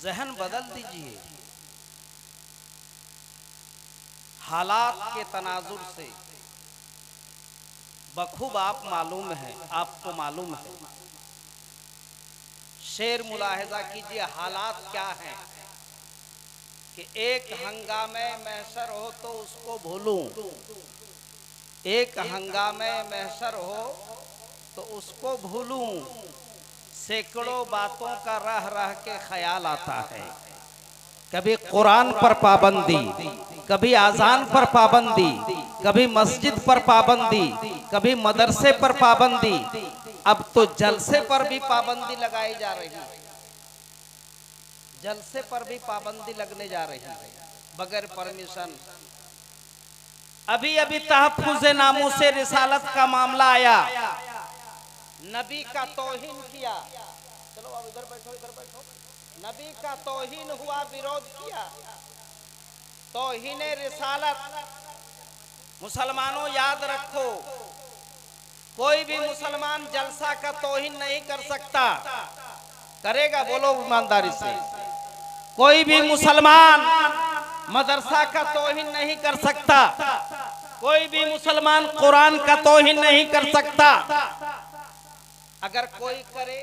जहन बदल दीजिए। हालात के तनाजुर से बखूब आप मालूम है, आपको मालूम है। शेर मुलाहिजा कीजिए, हालात क्या हैं कि एक हंगामे महशर हो तो उसको भूलूं, एक हंगामे महशर हो तो उसको भूलूं, सैकड़ों बातों का रह रह के ख्याल आता है। कभी कुरान पर पाबंदी, कभी आजान पर पाबंदी, कभी मस्जिद पर पाबंदी, कभी मदरसे पर पाबंदी, अब तो जलसे पर भी पाबंदी लगाई जा रही है। जलसे पर भी पाबंदी लगने जा रही है बगैर परमिशन। अभी अभी तहफ्फुज़े नामों से रिसालत का मामला आया, नबी का तौहीन किया। चलो अब इधर बैठो, इधर बैठो। नबी का तौहीन हुआ, विरोध किया, तौहीन रिसालत। मुसलमानों याद रखो, कोई भी मुसलमान जलसा का तौहीन नहीं कर सकता। करेगा? बोलो ईमानदारी से। कोई भी मुसलमान मदरसा का तौहीन नहीं कर सकता, कोई भी मुसलमान कुरान का तौहीन नहीं कर सकता। अगर कोई करे,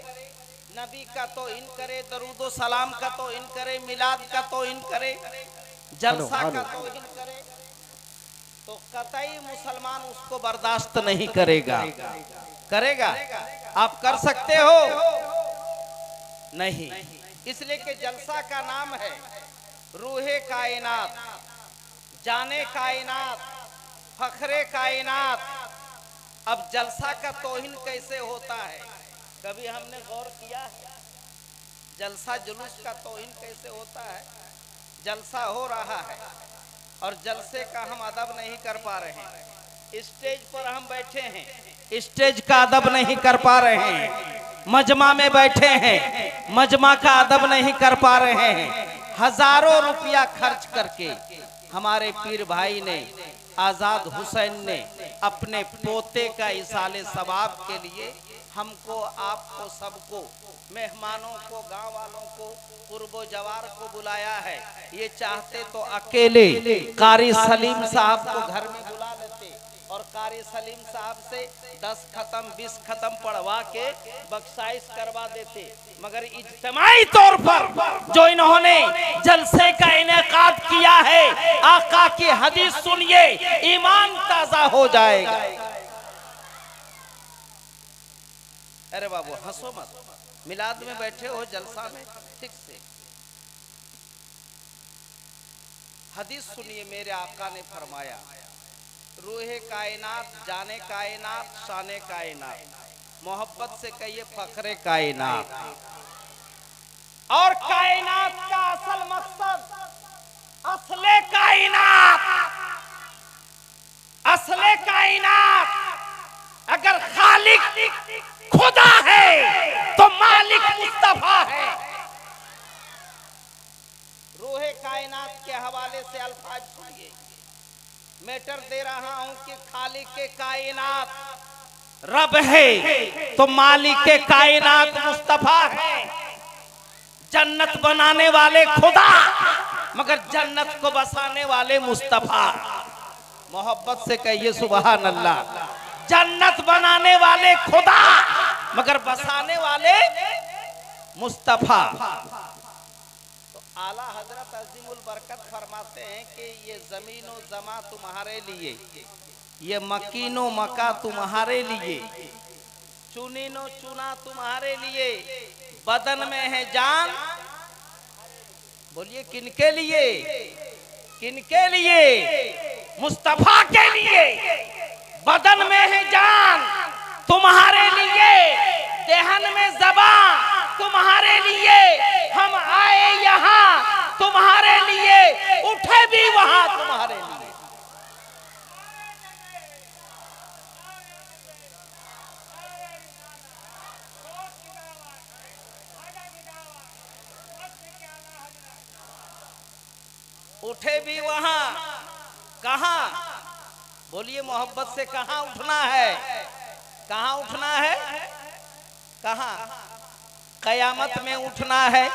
नबी का तौहीन करे, दरूदो सलाम का तौहीन करे, मिलाद का तौहीन करे, जलसा का तौहीन करे, तो कतई मुसलमान उसको बर्दाश्त नहीं करेगा। करेगा? आप कर सकते हो? नहीं। इसलिए कि जलसा का नाम है रूहे कायनात, जाने कायनात, फखरे कायनात। अब जलसा का तौहीन कैसे होता है, कभी हमने गौर किया है? जलसा जुलूस का तौहीन कैसे होता है? जलसा हो रहा है और जलसे का हम अदब नहीं कर पा रहे हैं। स्टेज पर हम बैठे हैं, स्टेज का अदब नहीं कर पा रहे हैं। मजमा में बैठे हैं, मजमा का अदब नहीं कर पा रहे हैं। हजारों रुपया खर्च करके हमारे पीर भाई ने, आजाद हुसैन ने अपने पोते का इसाले सवाब के लिए हमको, आपको, सबको, मेहमानों को, गांव वालों को, कुर्बो जवार को बुलाया है। ये चाहते तो अकेले कारी सलीम साहब को घर में बुला लेते और कारी सलीम साहब से 10 खत्म 20 खत्म पढ़वा के बख्शाइश करवा देते, मगर इज्तिमाई तौर पर जो इन्होंने जलसे का इनेकाद किया है, आका की हदीस सुनिए, ईमान ताजा हो जाएगा। अरे बाबू हंसो मत, मिलाद में बैठे हो, जलसा में, ठीक से हदीस सुनिए। मेरे आका ने फरमाया, रूहे कायनात, जाने कायनात, शाने कायनात, मोहब्बत से कहिए फखरे कायनात। और कायनात का असल मकसद असले कायनात, असले कायनात। अगर खालिक खुदा है तो मालिक मुस्तफा है। रूहे कायनात के हवाले से अल्फाज सुनिए। मैटर दे रहा हूं कि खालिक के कायनात रब है तो मालिक के कायनात मुस्तफा है। जन्नत बनाने वाले खुदा, मगर जन्नत को बसाने वाले मुस्तफा। मोहब्बत से कहिए सुभान अल्लाह। जन्नत बनाने वाले खुदा, मगर बसाने वाले मुस्तफा। तो आला हजरत अजीमुल बरकत फरमाते हैं कि ये जमीनो जमा तुम्हारे लिए, ये मकीनो मका तुम्हारे लिए, चुनीनो चुना तुम्हारे लिए, बदन में है जान। बोलिए किनके लिए? किनके लिए? मुस्तफा के लिए। बदन में है जान तुम्हारे लिए, देहन में ज़बान तुम्हारे लिए। हम आए यहाँ तुम्हारे लिए, उठे भी वहां तुम्हारे लिए। उठे भी वहां, कहां? बोलिए मोहब्बत से, कहां उठना है? कहां उठना है? कहां? कयामत में उठना है,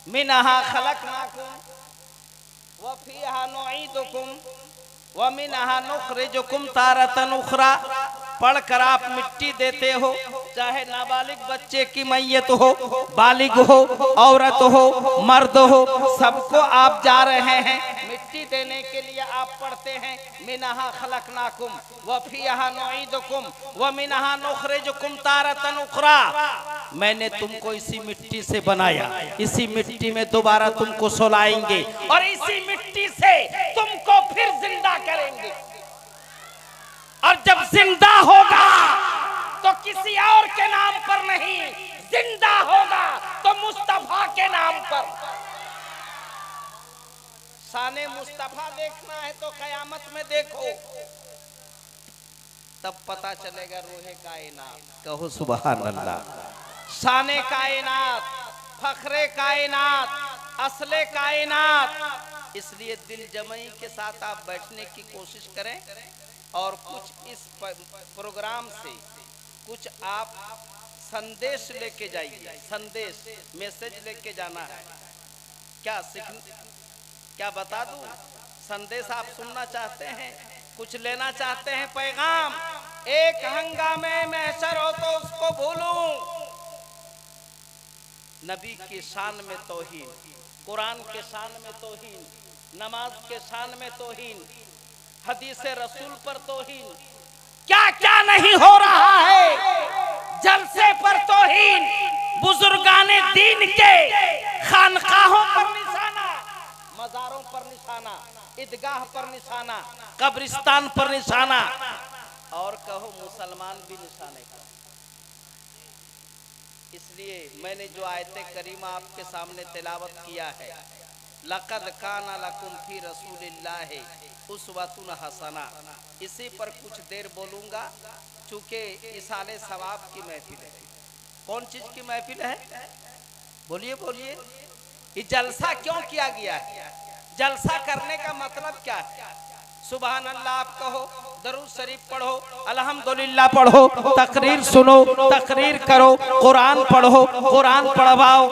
मिनहा खलकनाकुम व फीहा नुईदुकुम व मिनहा नुखरिजुकुम तारतन उखरा। पढ़कर आप मिट्टी देते हो, चाहे नाबालिग बच्चे की मैयत हो, बालिग हो, औरत हो, मर्द हो, सबको आप जा रहे हैं मिट्टी देने के लिए। आप पढ़ते हैं मिनहा खलकनाकुम व फीहा नुईदुकुम व मिनहा नुखरिजुकुम तारतन उखरा। मैंने तुमको इसी मिट्टी से बनाया, इसी मिट्टी में दोबारा तुमको सुलाएंगे और इसी मिट्टी से तुमको फिर जिंदा करेंगे। और जब जिंदा होगा तो किसी और के नाम पर नहीं, जिंदा होगा तो मुस्तफा के नाम पर। शाने मुस्तफा देखना है तो कयामत में देखो, तब पता चलेगा रूहे कायनात। कहो सुभान अल्लाह। शाने कायनात, फखरे कायनात, असले कायनात। इसलिए दिल जमई के साथ आप बैठने की कोशिश करें और कुछ इस प्रोग्राम से कुछ आप संदेश लेके जाइए। संदेश, मैसेज लेके जाना है। क्या बता दूं? संदेश आप सुनना चाहते हैं, कुछ लेना चाहते हैं पैगाम? एक हंगामे महशर हो तो उसको भूलूं। नबी की शान में तौहीन, कुरान के शान में तौहीन, नमाज के शान में तौहीन, हदीसे रसूल पर तौहीन, क्या क्या नहीं हो रहा है। जलसे पर तौहीन, बुजुर्गाने दीन के खानकाहों पर निशाना, मज़ारों पर निशाना, ईदगाह पर निशाना, कब्रिस्तान पर निशाना, और कहो मुसलमान भी निशाने पर। इसलिए मैंने जो आयते करीमा आपके सामने तिलावत किया है, लक़द काना लकुम फी रसूलिल्लाहि उस्वतुन हसना, इसी पर कुछ देर बोलूँगा, चूँकि इसाले सवाब की महफिल है। कौन चीज़ की महफिल है? बोलिए बोलिए। ये जलसा क्यों किया गया है? जलसा करने का मतलब क्या है? सुभान अल्लाह आप कहो, दरूद शरीफ पढ़ो, अल्हम्दुलिल्लाह पढ़ो, तकरीर सुनो, तकरीर करो, कुरान पढ़ो, कुरान पढ़वाओ,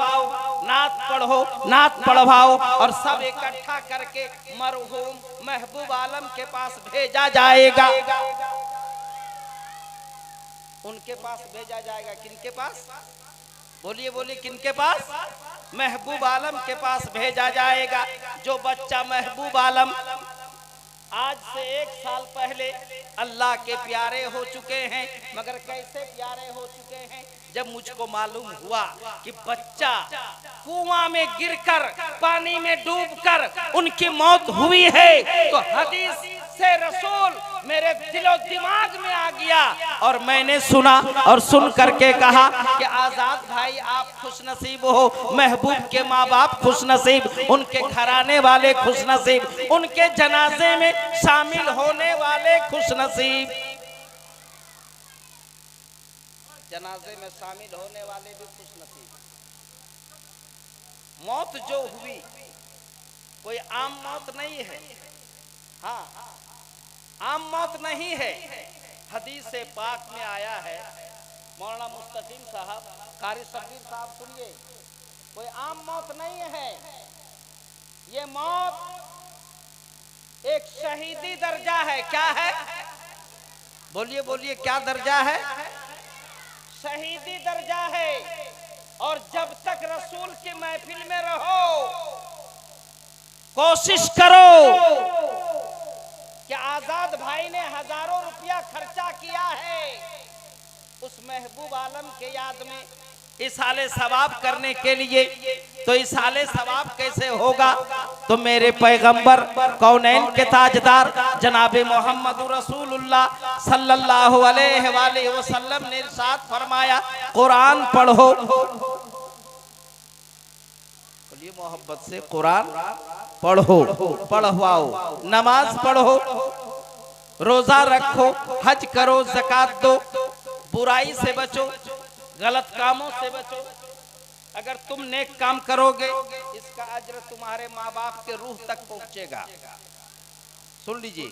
नात पढ़ो, नात पढ़वाओ, और सब इकट्ठा करके मरहूम महबूब आलम के पास भेजा जाएगा। उनके पास भेजा जाएगा। किनके पास? बोलिए बोलिए, किनके पास? महबूब आलम के पास भेजा जाएगा। जो बच्चा महबूब आलम आज से 1 साल पहले अल्लाह के प्यारे हो चुके हैं, मगर कैसे प्यारे हो चुके हैं? जब मुझको मालूम हुआ कि बच्चा कुआं में गिरकर, पानी में डूबकर उनकी मौत हुई है, तो हदीस से रसूल मेरे दिलो दिमाग में आ गया और मैंने सुना और सुन करके कहा कि आजाद भाई आप खुश नसीब हो, महबूब के माँ बाप खुश नसीब, उनके घराने वाले खुश नसीब, उनके जनाजे में शामिल होने वाले खुश नसीब। जनाजे में शामिल होने वाले भी खुश नसीब। मौत जो हुई कोई आम मौत नहीं है। हाँ, आम मौत नहीं है। हदीस पाक में आया है, मौलाना मुस्तकीम साहब, कारी शबीर साहब सुनिए, कोई आम मौत नहीं है। ये मौत एक शहीदी दर्जा है। क्या है? बोलिए बोलिए, क्या दर्जा है? शहीदी दर्जा है। और जब तक रसूल की महफिल में रहो, कोशिश करो कि आजाद भाई ने हजारों रुपया खर्चा किया है उस महबूब आलम के याद में इसाले सवाब करने के लिए। तो इसाले सवाब कैसे होगा? तो मेरे पैगंबर कौनैन के ताजदार जनाब मोहम्मद रसूलुल्लाह सल्लल्लाहु अलैहि वसल्लम ने इरशाद फरमाया, कुरान पढ़ो। बोलिए मोहब्बत से, कुरान पढ़ो, पढ़वाओ, नमाज पढ़ो, रोजा रखो, हज करो, ज़कात दो, बुराई से बचो, गलत कामों से बचो। अगर तुम नेक काम करोगे, इसका अज्र तुम्हारे माँ बाप के रूह तक पहुंचेगा। सुन लीजिए,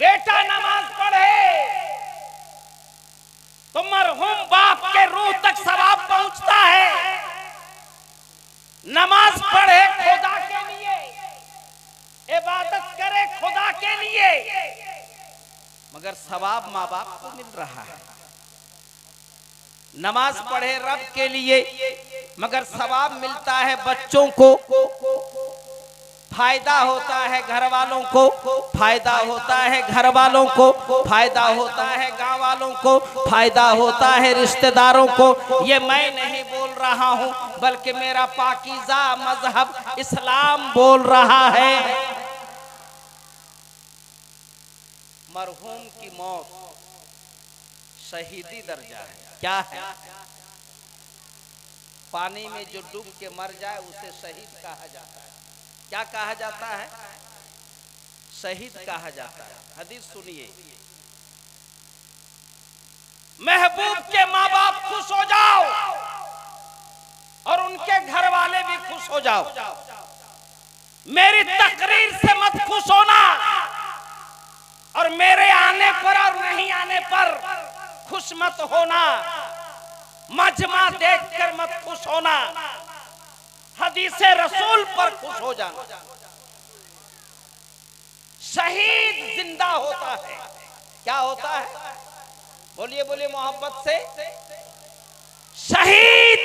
बेटा नमाज पढ़े तो मरहूम बाप के रूह तक सवाब पहुंचता है। नमाज पढ़े खुदा के लिए, इबादत करे खुदा के लिए, मगर सवाब माँ बाप को मिल रहा है। नमाज पढ़े रब के लिए, मगर सवाब मिलता है बच्चों को, फायदा होता है घर वालों को, फायदा होता है घर वालों को, फायदा होता है गांव वालों को, फायदा होता है रिश्तेदारों को। ये मैं नहीं बोल रहा हूं, बल्कि मेरा पाकीज़ा मजहब इस्लाम बोल रहा है। मरहूम की मौत शहीदी दर्जा है। क्या है? पानी में जो डूब के मर जाए उसे शहीद कहा जाता है। क्या कहा जाता है? शहीद कहा जाता है। हदीस सुनिए, महबूब के माँ बाप खुश हो जाओ और उनके घर वाले भी खुश हो जाओ। मेरी तकरीर से मत खुश होना और मेरे आने पर और नहीं आने पर खुश मत होना। मजमा देखकर मत खुश होना, हदीसे रसूल पर खुश हो जाना। शहीद जिंदा होता है। क्या होता है? बोलिए बोलिए मोहब्बत से। शहीद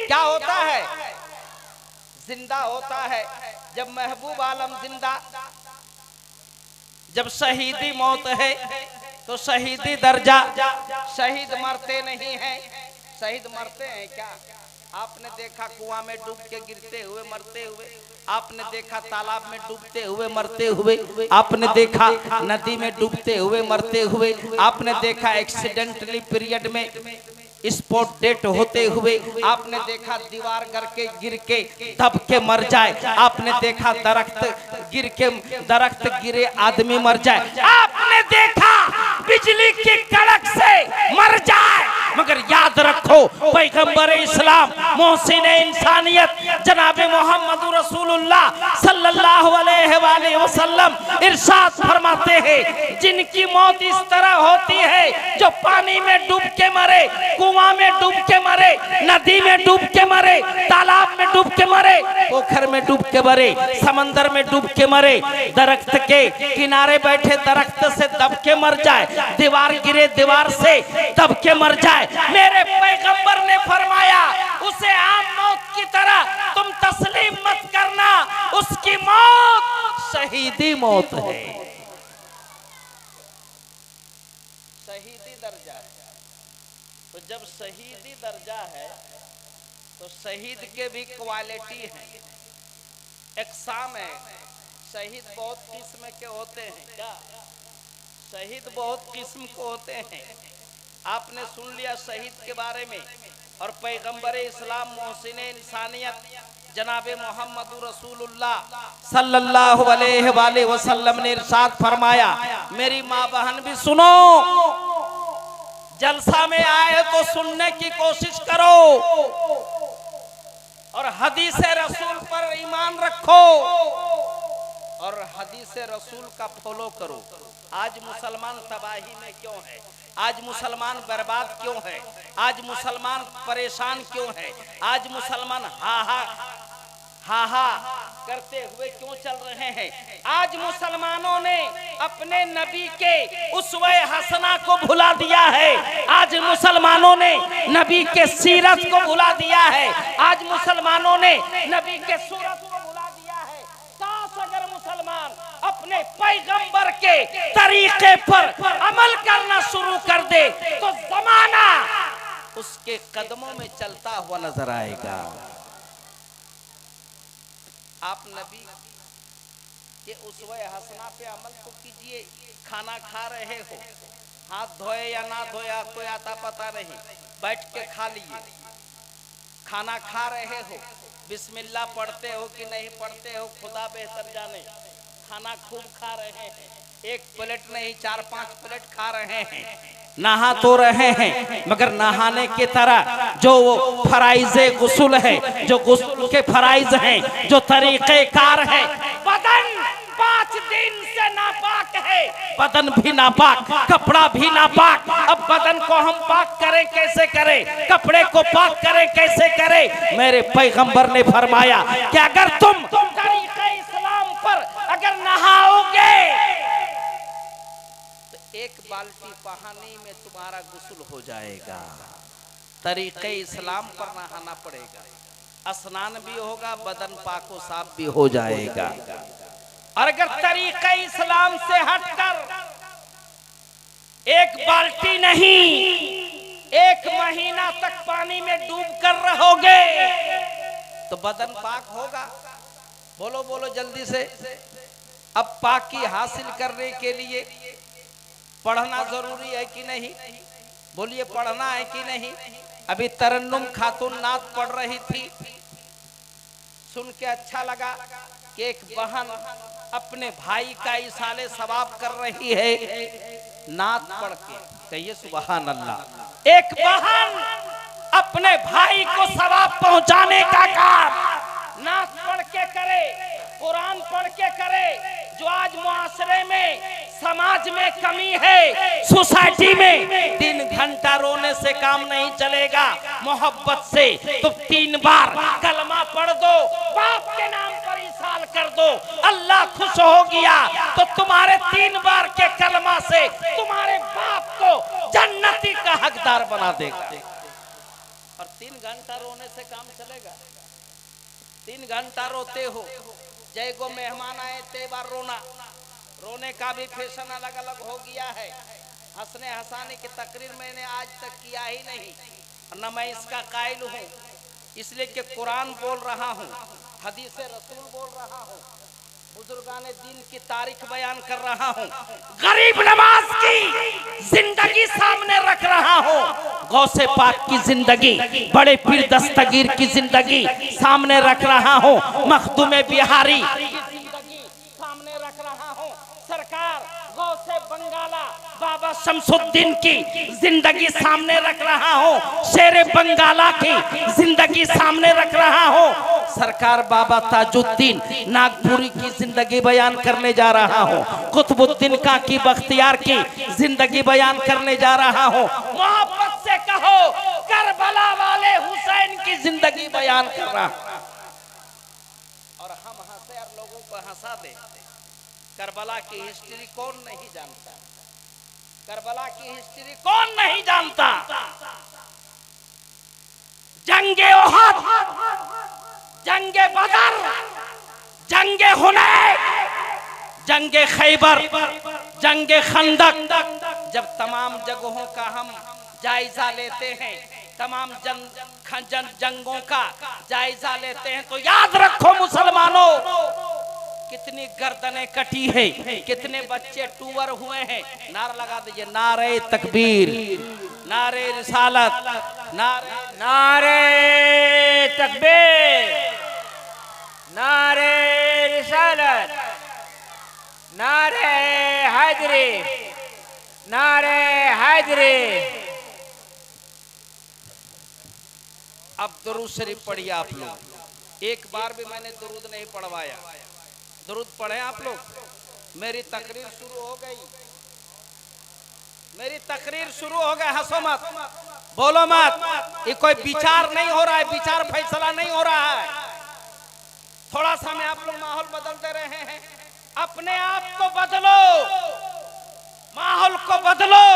क्या होता है? जिंदा होता है। जब महबूब आलम जिंदा, जब शहीदी मौत है तो शहीदी दर्जा। शहीद मरते नहीं हैं। शहीद मरते हैं क्या? आपने देखा कुआं में डूब के गिरते हुए मरते हुए, आपने देखा तालाब में डूबते हुए मरते हुए, आपने देखा नदी में डूबते हुए मरते हुए, आपने देखा एक्सीडेंटली पीरियड में स्पॉट डेट होते हुए, आपने देखा दीवार गिर के दब के मर जाए, आपने देखा दरख्त गिरे आदमी मर जाए, आपने देखा बिजली की कड़क से मर जाए। मगर याद रखो, पैगंबर इस्लाम मोहसिन इंसानियत जनाब मोहम्मद रसूलुल्लाह सल्लल्लाहु अलैहि वसल्लम इरशाद फरमाते हैं, जिनकी मौत इस तरह होती है, जो पानी में डूब के मरे, कुआं में डूब के मरे, नदी में डूब के मरे, तालाब में डूब के मरे, पोखर में डूब के मरे, समंदर में डूब के मरे, दरख्त के किनारे बैठे दरख्त से दब के मर जाए, दीवार गिरे दीवार से दब के मर जाए, मेरे पैगंबर ने फरमाया उसे आम मौत की तरह तुम तस्लीम मत करना, उसकी मौत शहीदी मौत है। शहीदी दर्जा है। तो जब शहीदी दर्जा है तो शहीद के भी क्वालिटी है, इकसाम है। शहीद बहुत किस्म के होते हैं। क्या? शहीद बहुत किस्म के होते हैं। आपने सुन लिया शहीद के बारे में, और पैगंबर इस्लाम मोहसिन इंसानियत जनाब मोहम्मद रसूलुल्लाह सल्लल्लाहु अलैहि वसल्लम ने इरशाद फरमाया, मेरी माँ बहन भी सुनो, जलसा में आए तो सुनने की कोशिश करो और हदीस रसूल पर ईमान रखो और हदीस रसूल का फॉलो करो। आज मुसलमान तबाही में क्यों है? आज मुसलमान बर्बाद क्यों है? आज मुसलमान परेशान क्यों है? आज मुसलमान हा हा करते हुए क्यों चल रहे हैं? आज मुसलमानों ने अपने नबी के उसवे हसना को भुला दिया है। आज मुसलमानों ने नबी के सीरत को भुला दिया है। आज मुसलमानों ने नबी के सूरत को भुला दिया है। काश अगर मुसलमान अपने पैगंबर के तरीके पर अमल करना शुरू कर दे तो जमाना उसके कदमों में चलता हुआ नजर आएगा। आप नबी के उसवे हसना पे अमल तो कीजिए। खाना खा रहे हो, हाथ धोए या ना धोया कोई आता पता नहीं, बैठ के खा लिए। खाना खा रहे हो, बिस्मिल्लाह पढ़ते हो कि नहीं पढ़ते हो खुदा बेहतर जाने। खाना खूब खा रहे हैं, एक प्लेट नहीं 4-5 प्लेट खा रहे हैं। नहा तो रहे हैं, मगर नहाने की तरह जो वो फराइज़े गुस्ल है, जो गुस्ल के फराइज हैं, जो तरीक़ेकार है, बदन 5 दिन से नापाक है, बदन भी नापाक, कपड़ा भी नापाक। अब बदन को हम पाक करें कैसे करें, कपड़े को पाक करें कैसे करें? मेरे पैगंबर ने फरमाया कि अगर तुम तरीक़े इस्लाम पर अगर नहाओगे तो एक बाल्टी पानी में तुम्हारा गुस्ल हो जाएगा। तरीक़े इस्लाम पर नहाना पड़ेगा, स्नान भी होगा, बदन पाको साफ भी हो जाएगा। और अगर तरीक़े इस्लाम से हटकर एक बाल्टी नहीं, एक महीना तक पानी में डूब कर रहोगे तो बदन पाक होगा? बोलो बोलो जल्दी से। अब पाकी हासिल करने के लिए पढ़ना जरूरी है कि नहीं? बोलिए, पढ़ना है कि नहीं? अभी तरन्नुम खातून नात पढ़ रही थी, सुन के अच्छा लगा कि एक बहन अपने भाई का इसाले सवाब कर रही है नात पढ़ के। कहिए सुभान अल्लाह। एक बहन अपने भाई को सवाब पहुंचाने का काम नात पढ़ के करे, कुरान पढ़ के करे। जो आज मुआशरे में, समाज में कमी है, सोसाइटी में 3 घंटा रोने से काम नहीं चलेगा। मोहब्बत से तो 3 बार कलमा पढ़ दो, बाप के नाम पर इसाल कर दो, अल्लाह खुश हो गया तो तुम्हारे 3 बार के कलमा से तुम्हारे बाप को जन्नती का हकदार बना देगा। और 3 घंटा रोने से काम चलेगा? 3 घंटा रोते हो, जय गो मेहमान आए ते बार रोना। रोने का भी फैशन अलग अलग हो गया है। हंसने हंसाने की तकरीर मैंने आज तक किया ही नहीं, न मैं इसका कायल हूँ, इसलिए कि कुरान बोल रहा हूँ, हदीस रसूल बोल रहा हूँ, बुजुर्गाने दीन की तारीख बयान कर रहा हूँ, गरीब नवाज की जिंदगी सामने रख रहा हूँ, गौसे पाक की जिंदगी, बड़े पीर दस्तगीर की जिंदगी सामने रख रहा हूँ, मखदूमे बिहारी की जिंदगी सामने रख रहा हूँ, सरकार गौसे बंगाला बाबा शमसुद्दीन की जिंदगी सामने रख रहा हूँ, शेरे बंगाला की जिंदगी सामने रख रहा हूँ, सरकार बाबा ताजुद्दीन नागपुरी की जिंदगी बयान करने जा रहा हूँ, कुतुबुद्दीन का की बख्तियार की जिंदगी बयान करने जा रहा हूँ। मोहब्बत से कहो, करबला वाले हुसैन की जिंदगी बयान कर रहा हूँ। और हम हंसे और लोगों को हंसा दे। करबला की हिस्ट्री कौन नहीं जानता? करबला की हिस्ट्री कौन नहीं जानता? जंगे ओहद, जंगे बदर, जंगे हुनैन, जंगे खैबर, जंगे खंदक, जब तमाम जगहों का हम जायजा लेते हैं, तमाम जंगों का जायजा लेते हैं, तो याद रखो मुसलमानों, कितनी गर्दनें कटी है, कितने बच्चे टूवर हुए हैं। नारा लगा दीजिए, नारे तकबीर, नारे रिसालत, नारे तकबीर, नारे रिसालत, नारे हैदरी, नारे हैदरी। अब दुरूद शरीफ पढ़िए आप लोग। एक बार भी मैंने दुरूद नहीं पढ़वाया। दुरूद पढ़े आप लोग। मेरी तकरीर शुरू हो गई, मेरी तकरीर शुरू हो गई। हंसो मत, बोलो मत, ये कोई विचार नहीं हो रहा है, विचार फैसला नहीं हो रहा है। थोड़ा सा में आप लोग माहौल बदलते रहे हैं। अपने आप को बदलो, माहौल को बदलो,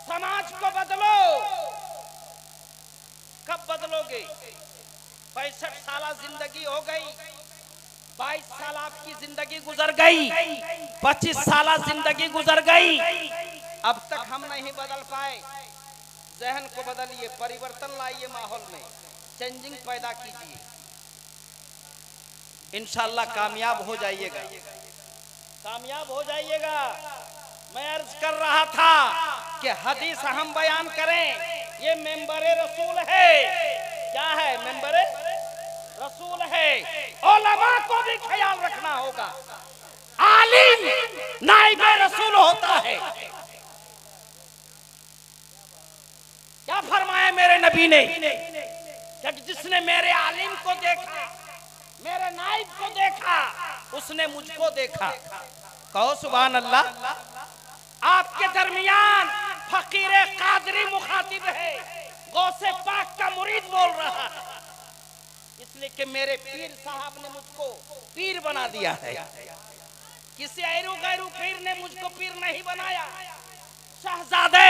समाज को बदलो। कब बदलोगे? 65 साल जिंदगी हो गई, 22 साल आपकी जिंदगी गुजर गई, 25 साल जिंदगी गुजर गई, अब तक हम नहीं बदल पाए। जहन को बदलिए, परिवर्तन लाइए, माहौल में चेंजिंग पैदा कीजिए, इंशाल्लाह कामयाब हो जाइएगा, कामयाब हो जाइएगा। मैं अर्ज कर रहा था कि हदीस हम बयान करें, ये मेंबरे रसूल है। क्या है? मेंबरे रसूल है। उलमा को भी ख्याल रखना होगा। आलिम नाइबे रसूल होता है। क्या फरमाया मेरे नबी ने कि जिसने मेरे आलिम को देखा, मेरे नाइब को देखा, उसने मुझको देखा। कहो सुभान अल्लाह। आपके दरमियान फकीर कादरी मुखातिब है, गौसे पाक का मुरीद बोल रहा है, इसलिए कि मेरे पीर साहब ने मुझको पीर बना दिया है। किसी ऐरू गैरू पीर ने मुझको पीर नहीं बनाया। शहजादे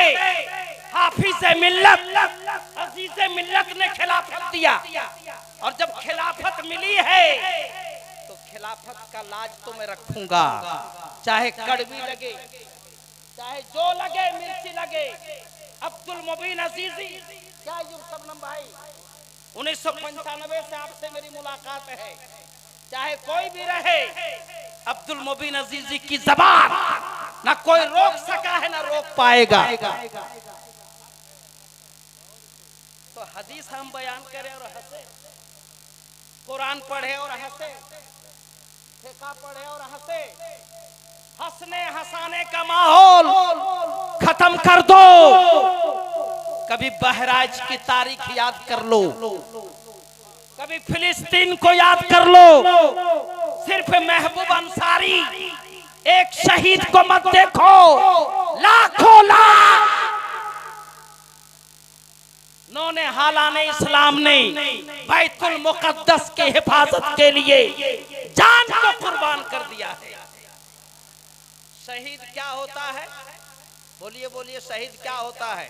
हाफिज मिल्लत अजीज मिल्लत ने खिलाफत दिया, और जब खिलाफत मिली है तो खिलाफत का लाज तो मैं रखूंगा, चाहे कड़वी लगे, चाहे जो लगे, मिर्ची लगे। अब्दुल मुबीन अजीजी, क्या युग शबनम भाई, 1995 से आपसे मेरी मुलाकात है। चाहे कोई भी रहे, अब्दुल मुबीन अजीजी की ज़बान ना कोई रोक सका है ना रोक पाएगा। तो हदीस हम बयान करें और हंसे, कुरान पढ़े और हंसे, फिक़ह पढ़े और हंसे, हंसने हंसाने का माहौल खत्म कर दो। कभी बहराइच की तारीख याद कर लो, कभी फिलिस्तीन को याद कर लो। सिर्फ महबूब अंसारी एक शहीद को मत देखो, लाखों लाख नौने हालाने इस्लाम ने बैतुल मुक़द्दस के हिफाजत के लिए जान को कुर्बान कर दिया है। शहीद क्या होता है? बोलिए बोलिए, शहीद क्या होता है?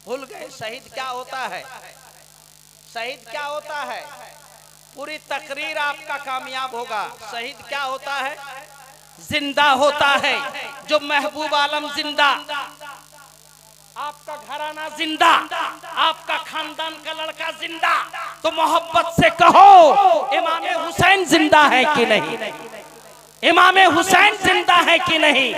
भूल गए? शहीद क्या होता है? शहीद क्या होता है? पूरी तकरीर आपका कामयाब होगा। शहीद क्या होता है? जिंदा होता है। जो महबूब आलम जिंदा, आपका घराना जिंदा, आपका खानदान का लड़का जिंदा, तो मोहब्बत से कहो इमाम हुसैन जिंदा है कि नहीं? इमाम हुसैन जिंदा है कि नहीं?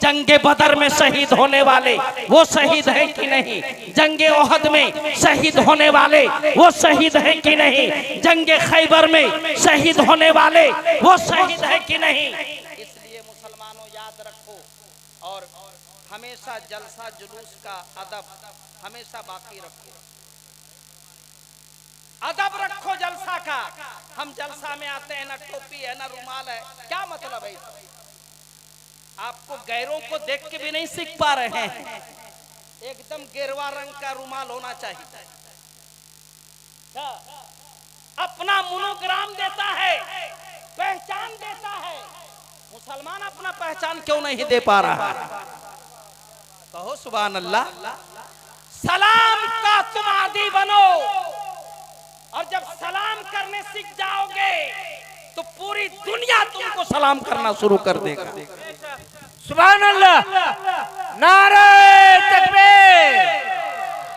जंगे बदर में शहीद होने वाले वो शहीद है कि नहीं? जंगे ओहद में शहीद होने वाले वो शहीद है कि नहीं? जंगे खैबर में शहीद होने वाले वो शहीद है कि नहीं? इसलिए मुसलमानों याद रखो, और हमेशा जलसा जुलूस का अदब हमेशा बाकी रखो। अदब रखो जलसा का। हम जलसा में आते हैं, ना टोपी है ना रुमाल है, क्या मतलब है? आपको गैरों को देख के भी नहीं सीख पा रहे हैं। एकदम गेरुआ रंग का रुमाल होना चाहिए। अपना मोनोग्राम देता है, पहचान देता है। मुसलमान अपना पहचान क्यों नहीं दे पा रहा? कहो सुभान अल्लाह। सलाम का तुम आदी बनो, और जब सलाम करने सीख जाओगे तो पूरी दुनिया तुमको सलाम करना शुरू कर देगा। सुभान अल्लाह। नारे तकबीर,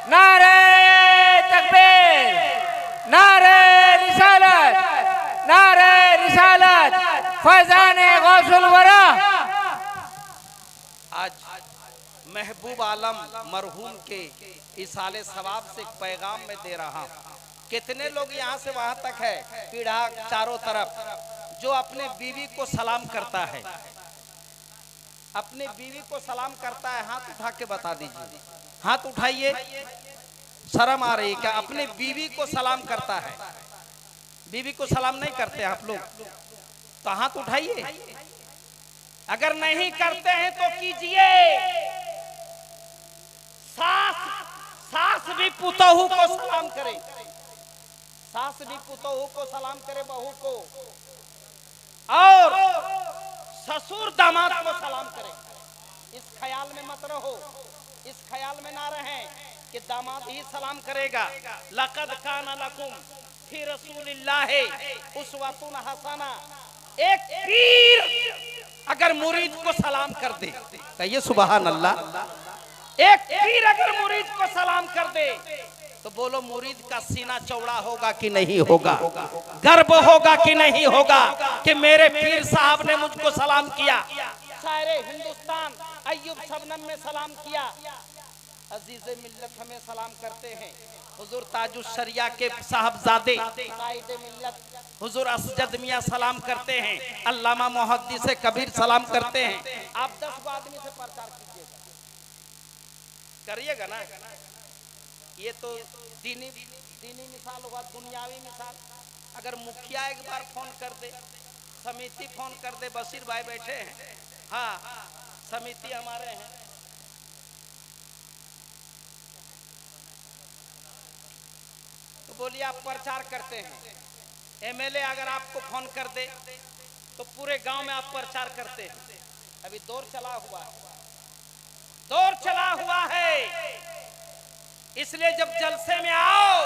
नारे तकबीर, नारे रिसालत, नारे रिसालत, फैज़ाने गौसुल वरा। आज महबूब आलम मरहूम के इसाले सवाब से एक पैगाम में दे रहा हूँ। कितने लोग यहाँ से वहां तक है, पीढ़ा चारों तरफ, जो अपने बीवी को सलाम करता है, अपने बीवी को सलाम करता है? हाथ उठा के बता दीजिए, हाथ उठाइए। शर्म आ रही है क्या? अपने बीवी को सलाम करता है। बीवी को सलाम नहीं करते आप लोग? तो हाथ उठाइए। अगर नहीं करते हैं तो कीजिए। सास भी पुतोहू को सलाम करे, सास भी पुतोहू को सलाम करे, बहू को, और ससुर दामाद को सलाम करे। इस ख्याल में मत रहो, इस ख्याल में ना रहें कि दामाद ही सलाम करेगा। लक़द काना लकुम फी रसूलिल्लाहि उस्वतुन हसना। एक पीर अगर मुरीद को सलाम कर दे, कहिए सुभान अल्लाह। एक पीर अगर मुरीद को सलाम कर दे तो बोलो, मुरीद का सीना चौड़ा होगा कि नहीं होगा? गर्व होगा कि नहीं होगा कि मेरे पीर साहब ने मुझको सलाम किया? सारे हिंदुस्तान अय्यूब शबनम में सलाम किया। अजीज़े मिल्लत हमें सलाम करते हैं। हुजूर ताजुश शरिया के साहबजादे कायदे मिल्लत हुजूर असजद मियां सलाम करते हैं। अल्लामा मुहद्दिस कबीर सलाम करते हैं। आप 10 आदमी से प्रचार कीजिएगा, करिएगा ना। ये तो दीनी मिसाल हुआ, दुनियावी मिसाल। अगर मुखिया एक बार फोन कर दे, समिति फोन कर दे, बशीर भाई बैठे हैं। हाँ, समिति हमारे हैं। तो बोलिए आप प्रचार करते हैं, एमएलए अगर आपको फोन कर दे तो पूरे गांव में आप प्रचार करते हैं। अभी दौर चला हुआ है, दौर चला हुआ है, इसलिए जब जलसे में आओ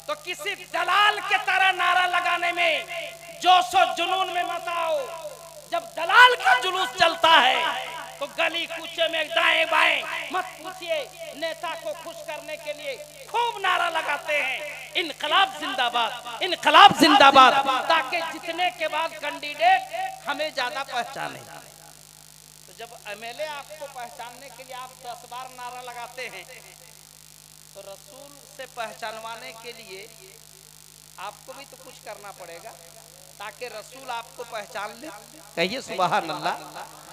तो किसी दलाल के तरह नारा लगाने में, जोशो जुनून में मत आओ। जब दलाल का जुलूस चलता है तो गली कूचे में दाएं बाएं मत पूछिए, नेता को खुश करने के लिए खूब नारा लगाते हैं, इनकलाब जिंदाबाद, इनकलाब जिंदाबाद, ताकि जीतने के बाद कैंडिडेट हमें ज्यादा पहचाने। तो जब एमएलए आपको पहचानने के लिए आप 10 बार नारा लगाते हैं, तो रसूल से पहचानवाने के लिए आपको भी तो कुछ करना पड़ेगा, ताकि रसूल आपको पहचान ले। कहिए सुभान अल्लाह।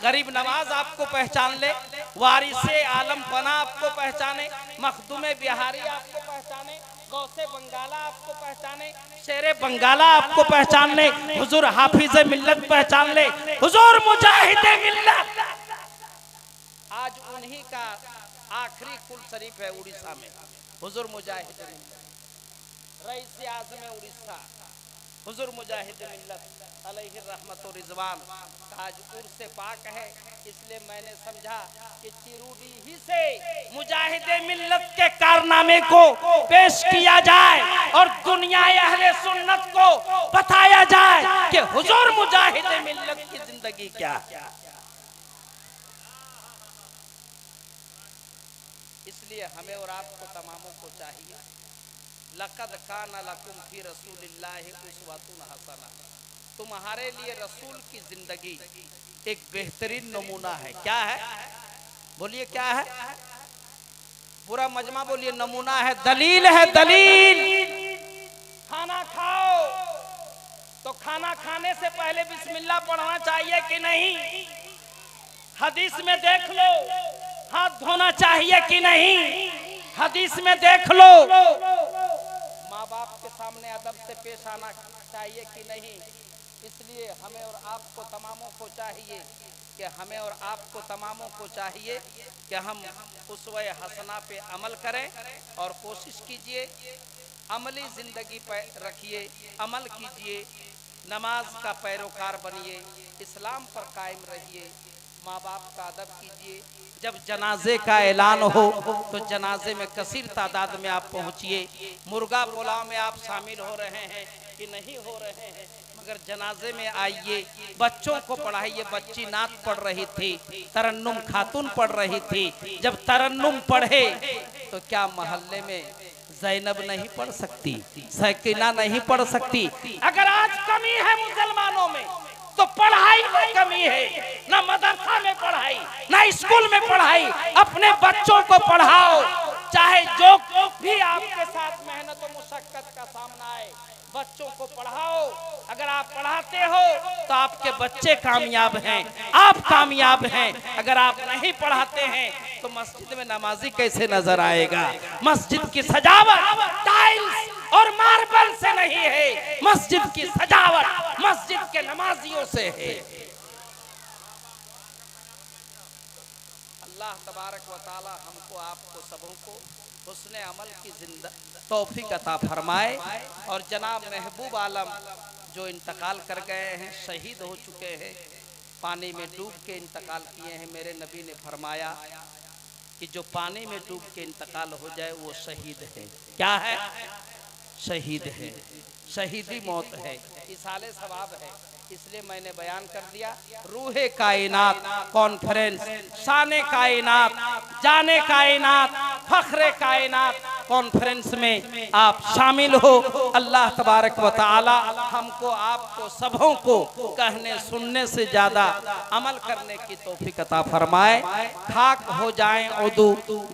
गरीब नवाज आपको पहचान ले, वारिसे आलम फना आपको पहचाने, मखदूमे बिहारी आपको पहचाने, गौसे बंगाला आपको पहचाने, शेरे बंगाला आपको पहचान ले, हुजूर हाफिज मिल्लत पहचान ले, हुजूर मुजाहिद मिल्लत। आज उन्हीं का आखिरी कुल शरीफ है उड़ीसा में, हुजूर मुजाहिद मिल्लत, रईस आज़म उड़ीसा हुजूर मुजाहिद मिल्लत अलैहि रहमत व रिजवान। आज उर्स पाक है, इसलिए मैंने समझा कि चिरूडी ही से मुजाहिद मिल्लत के कारनामे को पेश किया जाए और दुनिया अहले सुन्नत को बताया जाए कि हुजूर मुजाहिद मिल्लत की जिंदगी क्या है। इसलिए हमें और आपको तमामों को चाहिए, लक़द काना लकुम फी रसूलिल्लाहि उस्वतुन हसना, तुम्हारे लिए रसूल की जिंदगी एक बेहतरीन नमूना है। क्या है? बोलिए क्या है? पूरा मजमा बोलिए, नमूना है, दलील है, दलील। खाना खाओ तो खाना खाने से पहले बिस्मिल्लाह पढ़ना चाहिए कि नहीं? हदीस में देख लो, हाथ धोना चाहिए कि नहीं? हदीस में देख लो, माँ बाप के सामने अदब से पेश आना चाहिए कि नहीं? इसलिए हमें और आपको तमामों को चाहिए कि हमें और आपको तमामों को चाहिए कि हम उसवे हसना पे अमल करें और कोशिश कीजिए, अमली जिंदगी पर रखिए, अमल कीजिए, नमाज का पैरोकार बनिए, इस्लाम पर कायम रहिए, माँ बाप का अदब कीजिए। जब जनाजे का ऐलान हो तो जनाजे में कसीर तादाद में आप पहुँचिए। मुर्गा पुलाव में आप शामिल हो रहे हैं कि नहीं हो रहे हैं, मगर जनाजे में आइए, बच्चों को पढ़ाइए। बच्ची नात पढ़ रही थी, तरन्नुम खातून पढ़ रही थी, जब तरन्नुम पढ़े तो क्या मोहल्ले में ज़ैनब नहीं पढ़ सकती, सकीना नहीं पढ़ सकती? अगर आज कमी है मुसलमानों में तो पढ़ाई में कमी है, ना मदरसा में पढ़ाई, ना स्कूल में पढ़ाई। अपने बच्चों को पढ़ाओ, चाहे जो भी आपके साथ मेहनत और मुशक्कत का सामना आए, बच्चों को पढ़ाओ। अगर आप पढ़ाते हो तो आपके बच्चे कामयाब हैं, आप कामयाब हैं। अगर आप नहीं पढ़ाते हैं तो मस्जिद में नमाजी कैसे नजर आएगा? मस्जिद की सजावट टाइल्स और मार्बल से नहीं है, मस्जिद की सजावट मस्जिद के नमाजियों से है। अल्लाह तबारक व तआला हमको आपको सबों को हुस्ने अमल की तौफीक अता फरमाए। और जनाब महबूब आलम जो इंतकाल कर गए हैं, शहीद हो चुके हैं, पानी में डूब के इंतकाल किए हैं। मेरे नबी ने फरमाया कि जो पानी में डूब के इंतकाल हो जाए वो शहीद है। क्या है? शहीद है, शहीदी मौत है, इसाले सवाब है। इसलिए मैंने बयान कर दिया। रूहे कायनात कॉन्फ्रेंस, शाने कायनात, जाने कायनात, फख्रे कायनात कॉन्फ्रेंस में आप शामिल हो। अल्लाह तबारक व तआला हमको आपको सबों को कहने सुनने से ज्यादा अमल करने की तौफीक अता फरमाए। खाक हो जाएं उदू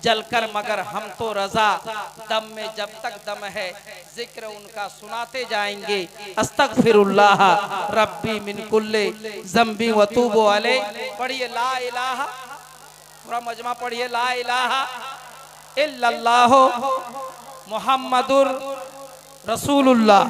जलकर मगर हम तो रजा, दम में जब तक दम है जिक्र उनका सुनाते जाएंगे। अस्तगफिरुल्लाह रब्बी मिन कुल्ले ज़ंबी व तूबु अलैहि। पढ़िए ला इलाहा, पूरा मजमा पढ़िए ला इलाहा इल्लल्लाहु मुहम्मदुर रसूलुल्लाह।